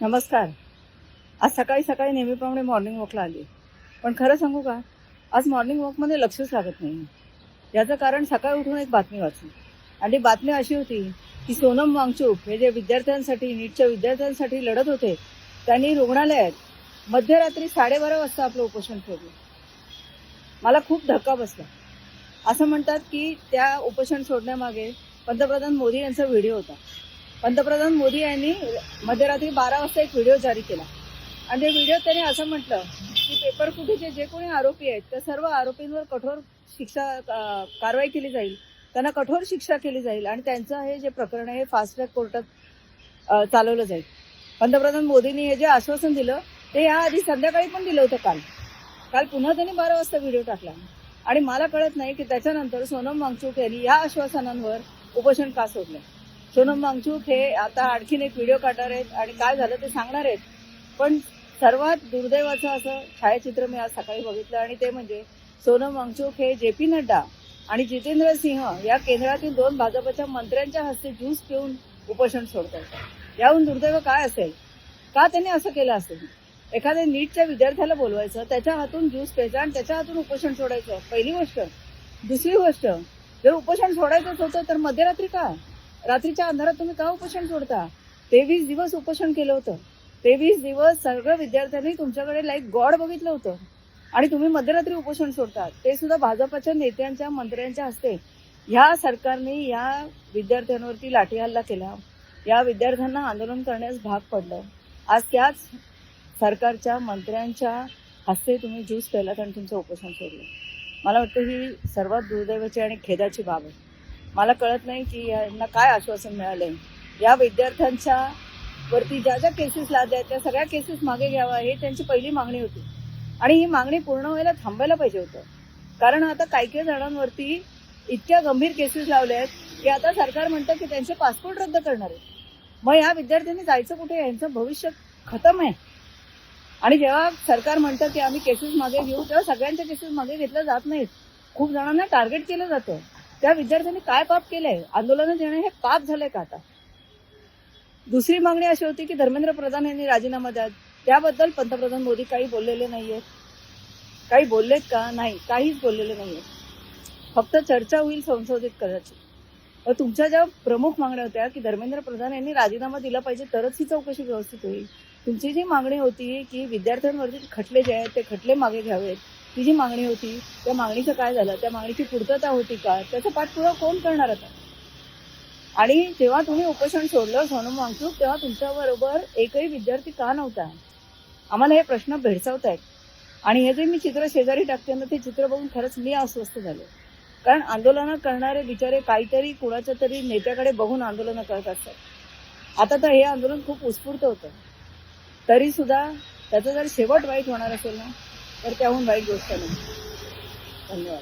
नमस्कार. आज सकाळी सकाळी नेहमीप्रमाणे मॉर्निंग वॉकला आली. पण खरं सांगू का, आज मॉर्निंग वॉकमध्ये लक्षच लागत नाही. याचं कारण सकाळी उठून एक बातमी वाचली आणि ती बातमी अशी होती की सोनम वांगचुक हे जे विद्यार्थ्यांसाठी, नीटच्या विद्यार्थ्यांसाठी लढत होते, त्यांनी रुग्णालयात मध्यरात्री 12:30 वाजता आपलं उपोषण ठेवलं. मला खूप धक्का बसला. असं म्हणतात की त्या उपोषण सोडण्यामागे पंतप्रधान मोदी यांचा व्हिडिओ होता. पंतप्रधान मोदी यांनी मध्यरात्री 12 वाजता एक व्हिडिओ जारी केला आणि त्या व्हिडिओत त्यांनी असं म्हटलं की पेपर फुटीचे जे कोणी आरोपी आहेत त्या सर्व आरोपींवर कठोर कारवाई केली जाईल, त्यांना कठोर शिक्षा केली जाईल आणि त्यांचं हे जे प्रकरण आहे फास्ट ट्रॅक कोर्टात चालवलं जाईल. पंतप्रधान मोदींनी हे जे आश्वासन दिलं ते याआधी संध्याकाळी पण दिलं होतं. काल पुन्हा त्यांनी 12 वाजता व्हिडिओ टाकला आणि मला कळत नाही की त्याच्यानंतर सोनम वांगचुक यांनी या आश्वासनांवर उपोषण का सोडलं. सोनम वांगचुक हे आता आणखीन एक व्हिडिओ काढणार आहेत आणि काय झालं ते सांगणार आहेत. पण सर्वात दुर्दैवाचं असं छायाचित्र मी आज सकाळी बघितलं आणि ते म्हणजे सोनम वांगचुक हे जे.पी. नड्डा आणि जितेंद्र सिंह या केंद्रातील 2 भाजपच्या मंत्र्यांच्या हस्ते ज्यूस पिऊन उपोषण सोडतात. याहून दुर्दैव काय असेल? का त्यांनी असं केलं असेल? एखाद्या नीटच्या विद्यार्थ्याला बोलवायचं, त्याच्या हातून ज्यूस प्यायचं आणि त्याच्या हातून उपोषण सोडायचं, पहिली गोष्ट. दुसरी गोष्ट, जर उपोषण सोडायचंच होतं तर मध्यरात्री का? रात्रीच्या अंधारात तुम्ही का उपोषण सोडता? 23 दिवस उपोषण केलं होतं. 23 दिवस सगळं विद्यार्थ्यांनी तुमच्याकडे लाईक गॉड बघितलं होतं आणि तुम्ही मध्यरात्री उपोषण सोडता, ते सुद्धा भाजपच्या नेत्यांच्या, मंत्र्यांच्या हस्ते. ह्या सरकारने या विद्यार्थ्यांवरती लाठीहल्ला केला, या विद्यार्थ्यांना आंदोलन करण्यास भाग पडलं. आज त्याच सरकारच्या मंत्र्यांच्या हस्ते तुम्ही ज्यूस प्यायलात आणि तुमचं उपोषण सोडलं. मला वाटतं ही सर्वात दुर्दैवाची आणि खेदाची बाब आहे. मला कळत नाही की यांना काय आश्वासन मिळालंय. या विद्यार्थ्यांच्या वरती ज्या ज्या केसेस लादल्या त्या सगळ्या केसेस मागे घ्यावा हे त्यांची पहिली मागणी होती आणि ही मागणी पूर्ण व्हायला थांबायला पाहिजे होतं. कारण आता काही जणांवरती इतक्या गंभीर केसेस लावल्या आहेत की आता सरकार म्हणतं की त्यांचे पासपोर्ट रद्द करणार आहे. मग या विद्यार्थ्यांनी जायचं कुठे? यांचं भविष्य खतम आहे. आणि जेव्हा सरकार म्हणतं की आम्ही केसेस मागे घेऊ, तेव्हा सगळ्यांच्या केसेस मागे घेतल्या जात नाहीत. खूप जणांना टार्गेट केलं जातं. त्या विद्यार्थ्यांनी काय पाप केलंय? आंदोलनं देणं हे पाप झालंय का आता? दुसरी मागणी अशी होती की धर्मेंद्र प्रधान यांनी राजीनामा द्या. त्याबद्दल पंतप्रधान मोदी काही बोललेले नाहीयेत. काही बोललेत का? नाही, काहीच बोललेले नाहीये. फक्त चर्चा होईल संशोधित करायची. तर तुमच्या ज्या प्रमुख मागण्या होत्या की धर्मेंद्र प्रधान यांनी राजीनामा दिला पाहिजे तरच ही चौकशी व्यवस्थित होईल. तुमची जी मागणी होती की विद्यार्थ्यांवरती खटले जे आहेत ते खटले मागे घ्यावेत, ती जी मागणी होती त्या मागणीचं काय झालं? त्या मागणीची पूर्तता होती का? त्याचा पाठपुरावा कोण करणार आता? आणि जेव्हा तुम्ही उपोषण सोडलं सोनम वांगचुक, तेव्हा तुमच्याबरोबर एकही विद्यार्थी का नव्हता? आम्हाला हे प्रश्न भेडसावत आहेत. आणि हे जे मी चित्र शेजारी टाकते ना, ते चित्र बघून खरंच मी अस्वस्थ झाले. कारण आंदोलनं करणारे बिचारे काहीतरी कुणाच्या तरी नेत्याकडे बघून आंदोलनं करत असतात. आता तर हे आंदोलन खूप उत्स्फूर्त होतं. तरी सुद्धा त्याचा जर शेवट वाईट होणार असेल ना, तर त्याहून वाईट गोष्ट नाही. धन्यवाद.